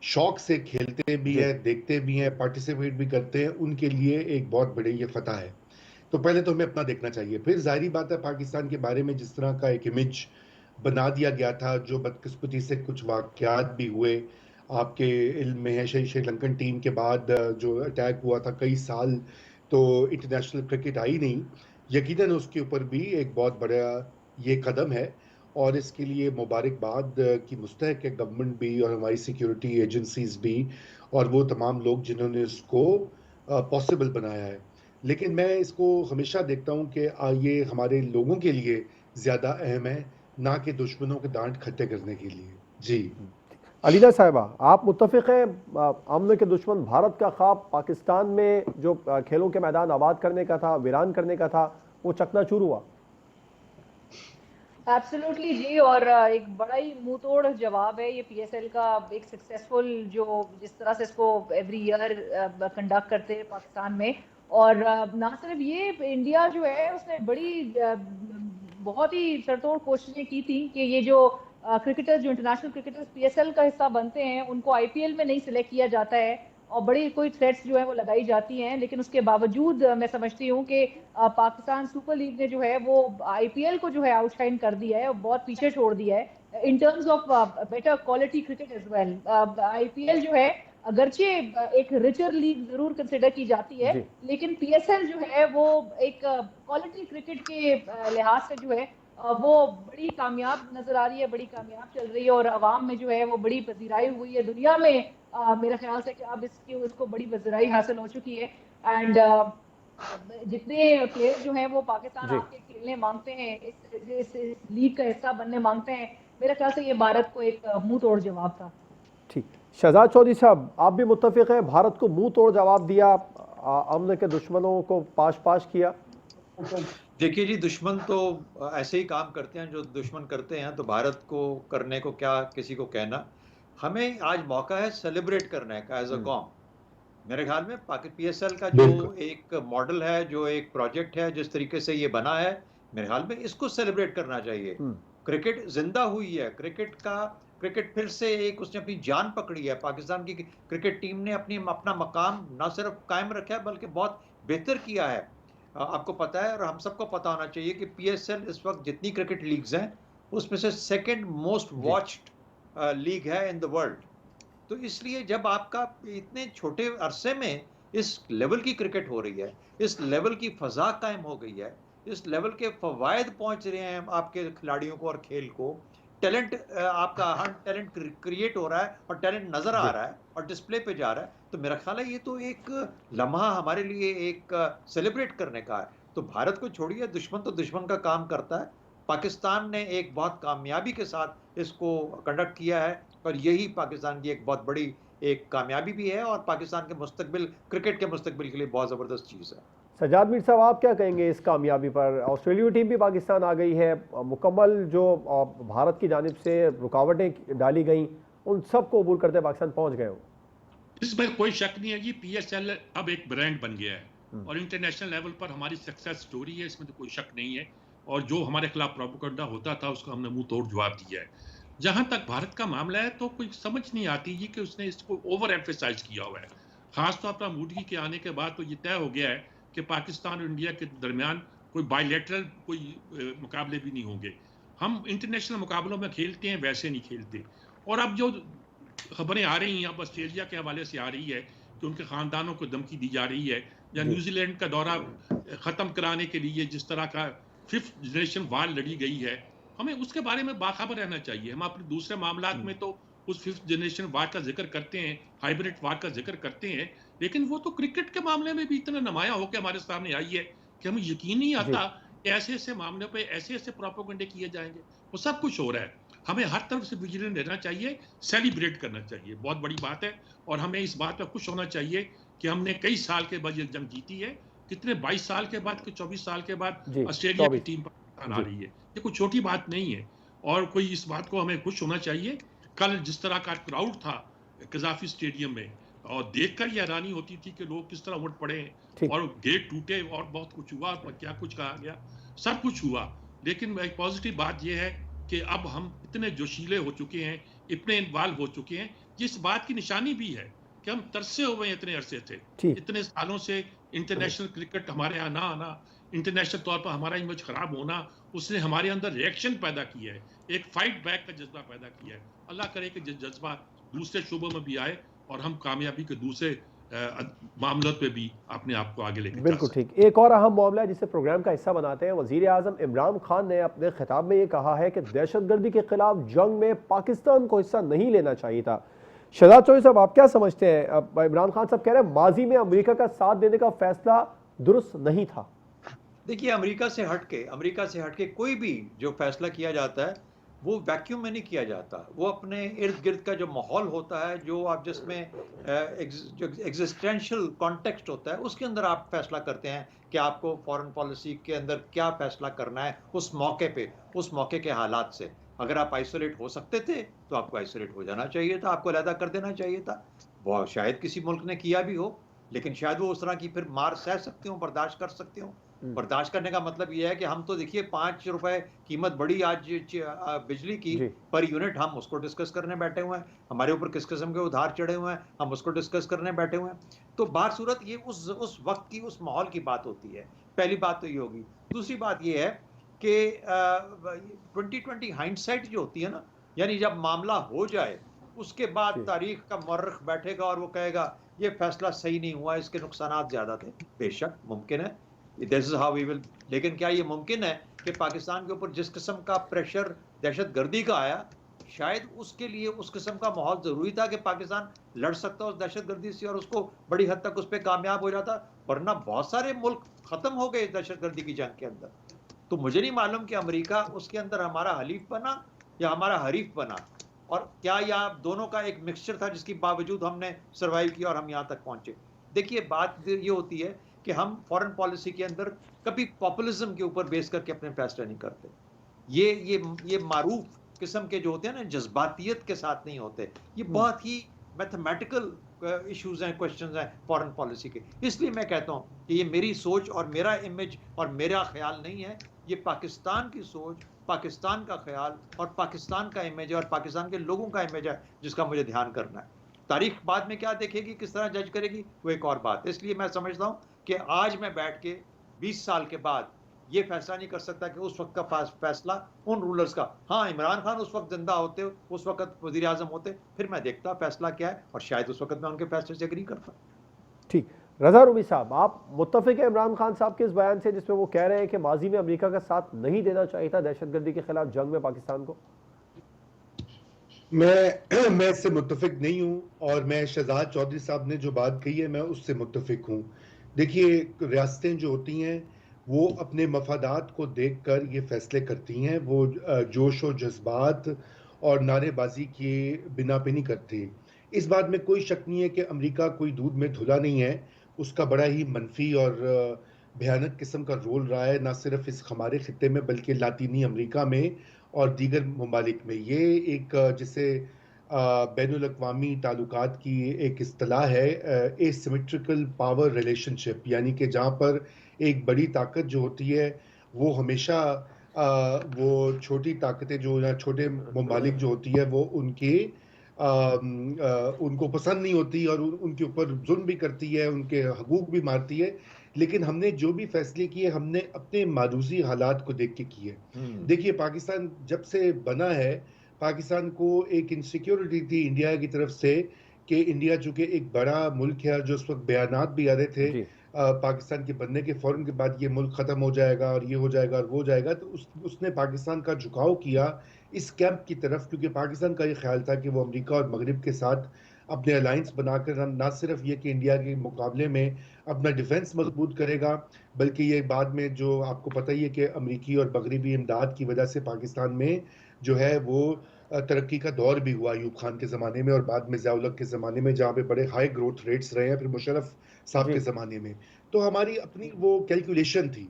शौक से खेलते भी हैं, देखते भी हैं, पार्टिसिपेट भी करते हैं, उनके लिए एक बहुत बड़ी ये फतह है। तो पहले तो हमें अपना देखना चाहिए। फिर जाहिर बात है, पाकिस्तान के बारे में जिस तरह का एक इमेज बना दिया गया था, जो बदकिस्मती से कुछ वाक़यात भी हुए, आपके इल्म में है श्रीलंकन टीम के बाद जो अटैक हुआ था, कई साल तो इंटरनेशनल क्रिकेट आई नहीं। यकीनन उसके ऊपर भी एक बहुत बड़ा ये कदम है और इसके लिए मुबारकबाद की मुस्तहक है गवर्नमेंट भी और हमारी सिक्योरिटी एजेंसीज भी और वो तमाम लोग जिन्होंने इसको पॉसिबल बनाया है। लेकिन मैं इसको हमेशा देखता हूँ कि ये हमारे लोगों के लिए ज़्यादा अहम है, ना कि दुश्मनों के दांत खट्टे करने के लिए। जी अलीना साहिबा, आप मुत्तफिक हैं अमन के दुश्मन भारत का ख्वाब पाकिस्तान में जो खेलों के मैदान आबाद करने का था, वीरान करने का था, वो चकनाचूर हुआ? एब्सोल्युटली जी, और एक बड़ा ही मुंह तोड़ जवाब है ये पीएसएल का। एक सक्सेसफुल जो जिस तरह से इसको एवरी ईयर कंडक्ट करते हैं पाकिस्तान में, और ना सिर्फ ये, इंडिया जो है उसने बड़ी बहुत ही सरतोड़ कोशिशें की थी कि ये जो क्रिकेटर्स, जो इंटरनेशनल क्रिकेटर्स पीएसएल का हिस्सा बनते हैं, उनको आईपीएल में नहीं सिलेक्ट किया जाता है और बड़ी कोई थ्रेट्स जो है वो लगाई जाती हैं। लेकिन उसके बावजूद मैं समझती हूँ कि पाकिस्तान सुपर लीग ने जो है वो आईपीएल को जो है आउटशाइन कर दिया है और बहुत पीछे छोड़ दिया है in terms of better quality cricket as well. IPL जो है अगरचे एक रिचर लीग जरूर कंसिडर की जाती है, लेकिन पीएसएल जो है वो एक क्वालिटी क्रिकेट के लिहाज से जो है वो बड़ी कामयाब नजर आ रही है, बड़ी कामयाब चल रही है और अवाम में जो है वो बड़ी पजीराई हुई है। दुनिया में मेरे ख्याल से कि अब इसको बड़ी पजीराई हासिल हो चुकी है। एंड जितने प्लेयर जो हैं वो पाकिस्तान जी आके खेलने मांगते हैं, इस लीग का हिस्सा बनने मांगते हैं, मेरे ख्याल से ये भारत को एक मुंह तोड़ जवाब था। ठीक। शहजाद चौधरी साहब, आप भी मुत्तफिक हैं, भारत को मुंह तोड़ जवाब दिया, अमन के दुश्मनों को पाश पाश किया? देखिए जी, दुश्मन तो ऐसे ही काम करते हैं जो दुश्मन करते हैं, तो भारत को करने को क्या किसी को कहना। हमें आज मौका है सेलिब्रेट करने का एज अ कॉम। मेरे ख्याल में पीएसएल का जो बिल्कुल। एक मॉडल है, जो एक प्रोजेक्ट है, जिस तरीके से ये बना है, मेरे ख्याल में इसको सेलिब्रेट करना चाहिए। क्रिकेट जिंदा हुई है, क्रिकेट फिर से एक उसने अपनी जान पकड़ी है। पाकिस्तान की क्रिकेट टीम ने अपना मकाम ना सिर्फ कायम रखा है बल्कि बहुत बेहतर किया है। आपको पता है और हम सबको पता होना चाहिए कि पीएसएल इस वक्त जितनी क्रिकेट लीग्स हैं उसमें से सेकंड मोस्ट वॉच्ड लीग है इन द वर्ल्ड। तो इसलिए जब आपका इतने छोटे अरसे में इस लेवल की क्रिकेट हो रही है, इस लेवल की फजा कायम हो गई है, इस लेवल के फवायद पहुंच रहे हैं आपके खिलाड़ियों को और खेल को, टैलेंट आपका हर टैलेंट क्रिएट हो रहा है और टैलेंट नजर आ रहा है और डिस्प्ले पे जा रहा है, तो मेरा ख्याल है ये तो एक लम्हा हमारे लिए एक सेलिब्रेट करने का है। तो भारत को छोड़िए, दुश्मन तो दुश्मन का काम करता है। पाकिस्तान ने एक बहुत कामयाबी के साथ इसको कंडक्ट किया है और यही पाकिस्तान की एक बहुत बड़ी एक कामयाबी भी है और पाकिस्तान के मुस्तकबिल, क्रिकेट के मुस्तकबिल के लिए बहुत ज़बरदस्त चीज़ है। सज्जाद मीर साहब, आप क्या कहेंगे इस कामयाबी पर? ऑस्ट्रेलिया टीम भी पाकिस्तान आ गई है, मुकम्मल जो भारत की जानिब से रुकावटें डाली गई उन सब को अबूल करते पाकिस्तान पहुंच गए हो। इसमें कोई शक नहीं है, ये पीएसएल अब एक ब्रांड बन गया है और इंटरनेशनल लेवल पर हमारी सक्सेस स्टोरी है, इसमें तो कोई शक नहीं है। और जो हमारे खिलाफ प्रोपेगेंडा होता था उसको हमने मुंह तोड़ जवाब दिया है। जहां तक भारत का मामला है तो कोई समझ नहीं आती ये कि उसने इसको ओवर एम्फेसाइज किया हुआ है। खासतौर पर मोदी के आने के बाद तो ये तय हो गया है कि पाकिस्तान और इंडिया के दरमियान कोई बायलैटरल कोई मुकाबले भी नहीं होंगे। हम इंटरनेशनल मुकाबलों में खेलते हैं, वैसे नहीं खेलते। और अब जो खबरें आ रही हैं, अब ऑस्ट्रेलिया के हवाले से आ रही है कि उनके खानदानों को धमकी दी जा रही है, या न्यूजीलैंड का दौरा खत्म कराने के लिए जिस तरह का 5th जनरेशन वार लड़ी गई है, हमें उसके बारे में बाखबर रहना चाहिए। हम अपने दूसरे मामलात में तो उस 5th जनरेशन वार का जिक्र करते हैं, हाइब्रिड वार का जिक्र करते हैं, लेकिन वो तो क्रिकेट के मामले में भी इतना नुमाया होकर हमारे सामने आई है कि हमें यकीन नहीं आता कि ऐसे ऐसे मामलों पे ऐसे ऐसे प्रोपेगेंडे किए जाएंगे। वो सब कुछ हो रहा है। हमें हर तरफ से विजिलेंट रहना चाहिए, सेलिब्रेट करना चाहिए, बहुत बड़ी बात है। और हमें इस बात पर खुश होना चाहिए कि हमने कई साल के बाद ये जंग जीती है। कितने 22 साल के बाद, 24 साल के बाद ऑस्ट्रेलिया की टीम पाकिस्तान आ रही है, ये कोई छोटी बात नहीं है। और कोई इस बात को हमें खुश होना चाहिए। कल जिस तरह का क्राउड था कजाफी स्टेडियम में, और देखकर ये हैरानी होती थी कि लोग किस तरह उमड़ पड़े और गेट टूटे और बहुत कुछ हुआ, क्या कुछ कहा गया, सब कुछ हुआ। लेकिन एक पॉजिटिव बात यह है कि अब हम इतने जोशीले हो चुके हैं, इतने इन्वॉल्व हो चुके हैं, जिस बात की निशानी भी है कि हम तरसे हुए हैं इतने अरसे से, इतने सालों से इंटरनेशनल क्रिकेट हमारे यहाँ ना आना, इंटरनेशनल तौर पर हमारा इमेज खराब होना, उसने हमारे अंदर रिएक्शन पैदा किया है, एक फाइट बैक का जज्बा पैदा किया है। अल्लाह करे कि जज्बा दूसरे शोबों में भी आए और हम कामयाबी के दूसरे मामलों पे भी अपने आप को आगे लेकर। बिल्कुल ठीक। एक और अहम मामला है जिसे प्रोग्राम का हिस्सा बनाते हैं। वजीर आजम इमरान खान ने अपने खिताब में ये कहा है कि दहशतगर्दी के खिलाफ जंग में पाकिस्तान को हिस्सा नहीं लेना चाहिए था। शहजाद चौधरी साहब, आप क्या समझते हैं? इमरान खान साहब कह रहे हैं माजी में अमेरिका का साथ देने का फैसला दुरुस्त नहीं था। देखिए, अमेरिका से हटके कोई भी जो फैसला किया जाता है वो वैक्यूम में नहीं किया जाता। वो अपने इर्द गिर्द का जो माहौल होता है, जो आप जिसमें जो एग्जिस्टेंशियल कॉन्टेक्स्ट होता है, उसके अंदर आप फैसला करते हैं कि आपको फॉरेन पॉलिसी के अंदर क्या फैसला करना है उस मौके पे, उस मौके के हालात से। अगर आप आइसोलेट हो सकते थे तो आपको आइसोलेट हो जाना चाहिए था, आपको अलहदा कर देना चाहिए था। वो शायद किसी मुल्क ने किया भी हो, लेकिन शायद वो उस तरह की फिर मार सह सकते हो, बर्दाश्त कर सकते हो। बर्दाश्त करने का मतलब ये है कि हम तो देखिए 5 रुपए कीमत बढ़ी आज बिजली की पर यूनिट, हम उसको डिस्कस करने बैठे हुए हैं। हमारे ऊपर किस किस्म के उधार चढ़े हुए हैं, हम उसको डिस्कस करने बैठे हुए हैं। तो बात सूरत ये उस वक्त की, उस माहौल की बात होती है। पहली बात तो ये होगी। दूसरी बात ये है कि 2020 हाइंडसाइट जो होती है ना, यानी जब मामला हो जाए उसके बाद तारीख का मर्रख बैठेगा और वो कहेगा ये फैसला सही नहीं हुआ, इसके नुकसानात ज्यादा थे। बेशक मुमकिन है, this is how we will. लेकिन क्या ये मुमकिन है कि पाकिस्तान के ऊपर जिस किस्म का प्रेशर दहशतगर्दी का आया, शायद उसके लिए उस किस्म का माहौल जरूरी था कि पाकिस्तान लड़ सकता उस दहशतगर्दी से और उसको बड़ी हद तक उस पर कामयाब हो जाता? वरना बहुत सारे मुल्क ख़त्म हो गए दहशतगर्दी की जंग के अंदर। तो मुझे नहीं मालूम कि अमेरिका उसके अंदर हमारा हलीफ बना या हमारा हरीफ बना, और क्या या दोनों का एक मिक्सचर था जिसके बावजूद हमने सर्वाइव किया और हम यहाँ तक पहुँचे। देखिए, बात ये होती है कि हम फॉरेन पॉलिसी के अंदर कभी पॉपुलिज्म के ऊपर बेस करके अपने फैसले नहीं करते। ये मारूफ किस्म के जो होते हैं ना, जज्बातियत के साथ नहीं होते। ये बहुत ही मैथमेटिकल इश्यूज हैं, क्वेश्चंस हैं फॉरेन पॉलिसी के। इसलिए मैं कहता हूँ कि ये मेरी सोच और मेरा इमेज और मेरा ख्याल नहीं है, ये पाकिस्तान की सोच, पाकिस्तान का ख्याल और पाकिस्तान का इमेज है और पाकिस्तान के लोगों का इमेज है जिसका मुझे ध्यान करना है। तारीख बाद में क्या देखेगी, किस तरह जज करेगी, वो एक और बात है। इसलिए मैं समझता हूँ कि आज मैं बैठ के 20 साल के बाद ये फैसला नहीं कर सकता कि उस वक्त का फैसला उन रूलर्स का, हाँ इमरान खान उस वक्त जिंदा होते, उस वक्त वजीर आजम होते, फिर मैं देखता फैसला क्या है और शायद उस वक्त मैं उनके फैसले से एग्री करता। ठीक, रज़ा रूमी साहब, आप मुत्तफिक है इमरान खान साहब के इस बयान से जिसमें वो कह रहे हैं कि माजी में अमेरिका का साथ नहीं देना चाहिए था दहशतगर्दी के खिलाफ जंग में पाकिस्तान को? मैं इससे मुत्तफिक नहीं हूँ और मैं शहजाद चौधरी साहब ने जो बात कही है मैं उससे मुत्तफिक हूँ। देखिए, रियासतें जो होती हैं वो अपने मफादात को देखकर ये फैसले करती हैं, वो जोश और जज्बात और नारेबाजी के बिना पे नहीं करती। इस बात में कोई शक नहीं है कि अमेरिका कोई दूध में धुला नहीं है, उसका बड़ा ही मनफी और भयानक किस्म का रोल रहा है, ना सिर्फ इस हमारे खित्ते में बल्कि लातीनी अमेरिका में और दीगर ममालिक में। ये एक जिसे बैनुल अक़वामी ताल्लुकात की एक इस्तिलाह है, एसिमेट्रिकल पावर रिलेशनशिप, यानी कि जहाँ पर एक बड़ी ताकत जो होती है वो हमेशा वो छोटी ताकतें जो या छोटे ममालिक जो होती है वो उनको पसंद नहीं होती और उनके ऊपर जुल्म भी करती है, उनके हकूक भी मारती है। लेकिन हमने जो भी फैसले किए हमने अपने मारूजी हालात को देख के किए। देखिए, पाकिस्तान जब से बना है, पाकिस्तान को एक इनसिक्योरिटी थी इंडिया की तरफ से कि इंडिया चूंकि एक बड़ा मुल्क है, जो उस वक्त बयानात भी आ रहे थे पाकिस्तान के बनने के फौरन के बाद ये मुल्क ख़त्म हो जाएगा और ये हो जाएगा और वो हो जाएगा, तो उसने पाकिस्तान का झुकाव किया इस कैंप की तरफ, क्योंकि पाकिस्तान का ये ख्याल था कि वो अमेरिका और मगरिब के साथ अपने अलायंस बनाकर ना सिर्फ ये कि इंडिया के मुकाबले में अपना डिफेंस मजबूत करेगा, बल्कि ये बाद में जो आपको पता ही है कि अमेरिकी और मगरिबी इमदाद की वजह से पाकिस्तान में जो है वो तरक्की का दौर भी हुआ अयूब खान के ज़माने में और बाद में ज़िया-उल-हक के ज़माने में, जहाँ पे बड़े हाई ग्रोथ रेट्स रहे हैं, फिर मुशर्रफ साहब के ज़माने में। तो हमारी अपनी वो कैलकुलेशन थी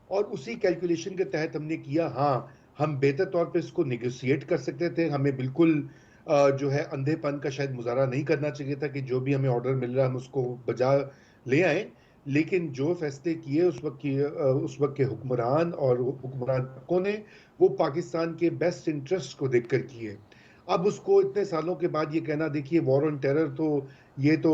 और उसी कैलकुलेशन के तहत हमने किया। हाँ, हम बेहतर तौर पे इसको नेगोशिएट कर सकते थे, हमें बिल्कुल जो है अंधेपन का शायद मुजाहरा नहीं करना चाहिए था कि जो भी हमें ऑर्डर मिल रहा है हम उसको बजा ले आए। लेकिन जो फैसले किए उस वक्त के हुक्मरान और हुक्मरान तबकों ने, वो पाकिस्तान के बेस्ट इंटरेस्ट को देखकर किए। अब उसको इतने सालों के बाद ये कहना, देखिए वॉर ऑन टेरर तो ये तो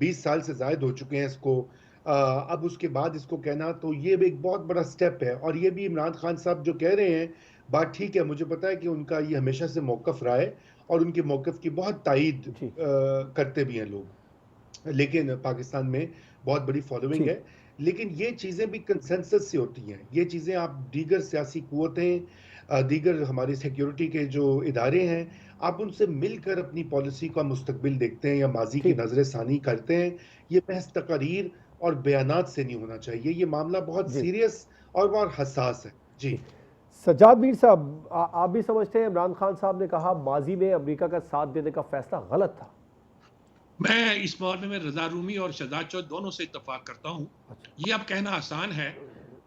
20 साल से ज़ायद हो चुके हैं इसको, अब उसके बाद इसको कहना, तो ये भी एक बहुत बड़ा स्टेप है। और ये भी इमरान खान साहब जो कह रहे हैं बात ठीक है, मुझे पता है कि उनका ये हमेशा से मौक़िफ़ रहा है और उनके मौक़िफ़ की बहुत तायीद करते भी हैं लोग, लेकिन पाकिस्तान में बहुत बड़ी फॉलोइंग है। लेकिन ये चीज़ें भी कंसेंसस से होती हैं, ये चीज़ें आप दीगर सियासी क़ुव्वतें, दीगर हमारी सिक्योरिटी के जो इदारे हैं, आप उनसे मिलकर अपनी पॉलिसी का मुस्तकबिल देखते हैं या माजी की नजर सानी करते हैं। ये महज तकारीर और बयानात से नहीं होना चाहिए, ये मामला बहुत सीरियस और बहुत हसास है। जी सज्जाद मीर साहब, आप भी समझते हैं इमरान खान साहब ने कहा माजी में अमेरिका का साथ देने का फैसला गलत था? मैं इस मामले में रज़ा रूमी और शहजाद चौधरी दोनों से इत्तफाक करता हूँ। ये अब कहना आसान है,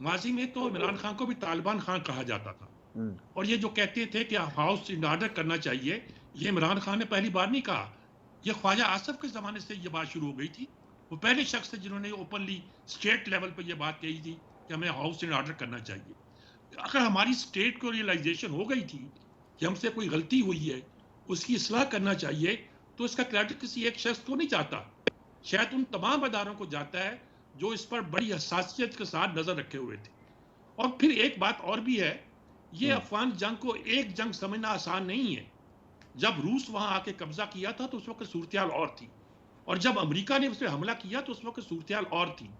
माजी में तो इमरान खान को भी तालिबान खान कहा जाता था और ये जो कहते थे कि हाउस इन ऑर्डर करना चाहिए, ये इमरान खान ने पहली बार नहीं कहा, ये ख्वाजा आसफ के ज़माने से ये बात शुरू हो गई थी। वो पहले शख्स थे जिन्होंने ओपनली स्टेट लेवल पर यह बात कही थी कि हमें हाउस इन ऑर्डर करना चाहिए। अगर हमारी स्टेट को रियलाइजेशन हो गई थी कि हमसे कोई गलती हुई है, उसकी इस्लाह करना चाहिए, तो इसका क्रेडिट किसी एक शख्स को नहीं जाता, शायद उन तमाम अदारों को जाता है जो इस पर बड़ी हसासियत के साथ नज़र रखे हुए थे। और फिर एक बात और भी है, ये अफगान जंग को एक जंग समझना आसान नहीं है। जब रूस वहाँ आके कब्जा किया था तो उस वक्त सूरत-ए-हाल और थी, और जब अमेरिका ने उस पर हमला किया तो उस वक्त सूरत-ए-हाल और थी।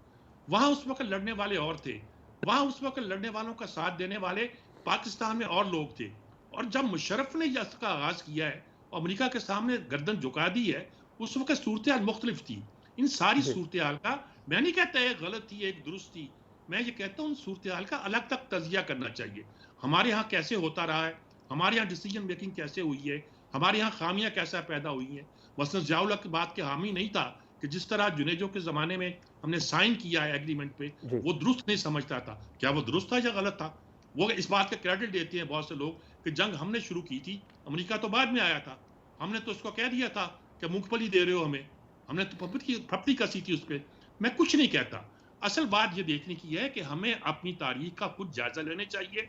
वहाँ उस वक्त लड़ने वाले और थे, वहाँ उस वक्त लड़ने वालों का साथ देने वाले पाकिस्तान में और लोग थे। और जब मुशर्रफ ने इसका आगाज़ किया है और अमेरिका के सामने गर्दन झुका दी है, उस वक्त सूरत-ए-हाल मुख्तलिफ थी। इन सारी सूरत हाल का, मैं नहीं कहता है गलत थी एक दुरुस्त थी, मैं ये कहता हूँ सूरत हाल का अलग तक तजिया करना चाहिए। हमारे यहाँ कैसे होता रहा है, हमारे यहाँ डिसीजन मेकिंग कैसे हुई है, हमारे यहाँ खामियां कैसा पैदा हुई हैं। मसलन ज़ियाउल हक बात के हामी नहीं था कि जिस तरह जुनेजो के ज़माने में हमने साइन किया है एग्रीमेंट पे, वो दुरुस्त नहीं समझता था। क्या वो दुरुस्त था या गलत था? वो इस बात का क्रेडिट देते हैं बहुत से लोग कि जंग हमने शुरू की थी, अमेरिका तो बाद में आया था, हमने तो उसको कह दिया था कि मूंगफली दे रहे हो हमें, हमने तो फपड़ी कसी थी उस पर। मैं कुछ नहीं कहता, असल बात ये देखने की है कि हमें अपनी तारीख का खुद जायजा लेने चाहिए,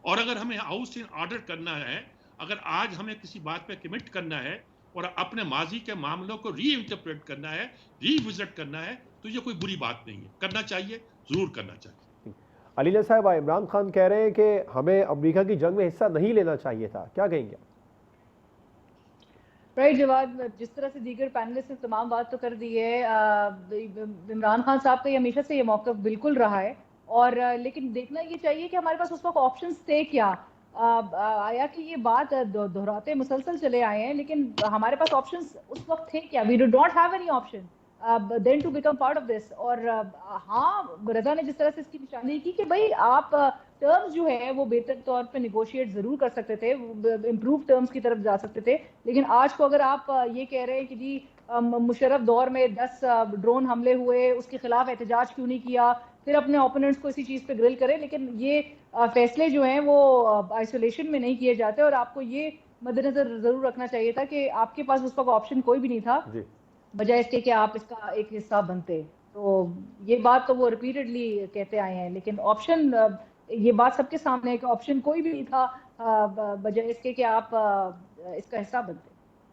और अगर हमें हाउस इन ऑर्डर करना है, अगर आज हमें किसी बात पे कमिट करना है और अपने माजी के मामलों को री इंटरप्रेट करना है, रीविजिट करना है, तो ये कोई बुरी बात नहीं है, करना चाहिए, जरूर करना चाहिए। अलीना साहब, इमरान खान कह रहे हैं कि हमें अमेरिका की जंग में हिस्सा नहीं लेना चाहिए था, क्या कहेंगे? राइट जवाब, जिस तरह से दीगर पैनलिस्ट ने तमाम बात तो कर दी है, इमरान खान साहब का ये हमेशा से ये मौक़िफ़ बिल्कुल रहा है, और लेकिन देखना ये चाहिए कि हमारे पास उस वक्त ऑप्शंस थे क्या। आया कि ये बात दोहराते मुसलसल चले आए हैं, लेकिन हमारे पास ऑप्शंस उस वक्त थे क्या? We do not have any option then to become part of this. और हाँ, रजा ने जिस तरह से इसकी निशानी की कि भाई आप टर्म्स जो है वो बेहतर तौर पे निगोशिएट जरूर कर सकते थे, इम्प्रूव टर्म्स की तरफ जा सकते थे, लेकिन आज को अगर आप ये कह रहे हैं कि जी मुशर्रफ दौर में 10 ड्रोन हमले हुए, उसके खिलाफ एहतजाज क्यों नहीं किया, फिर अपने ओपोनेंट्स को इसी चीज़ पे ग्रिल करें, लेकिन ये फैसले जो हैं वो आइसोलेशन में नहीं किए जाते, और आपको ये मद्देनजर जरूर रखना चाहिए था कि आपके पास उस वक्त ऑप्शन कोई भी नहीं था, बजाय इसके कि आप इसका एक हिस्सा बनते। तो ये बात तो वो रिपीटेडली कहते आए हैं, लेकिन ऑप्शन, ये बात सबके सामने है कि ऑप्शन कोई भी नहीं था बजाय इसके कि आप इसका हिस्सा बनते।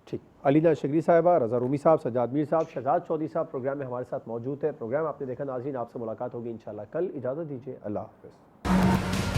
ठीक, अलीना शगरी साहिबा, रजा रूमी साहब, सज्जाद मीर साहब, शहजाद चौधरी साहब प्रोग्राम में हमारे साथ मौजूद है। प्रोग्राम आपने देखा नाज़रीन, आपसे मुलाकात होगी इंशाल्लाह कल। इजाज़त दीजिए, अल्लाह हाफ़िज़।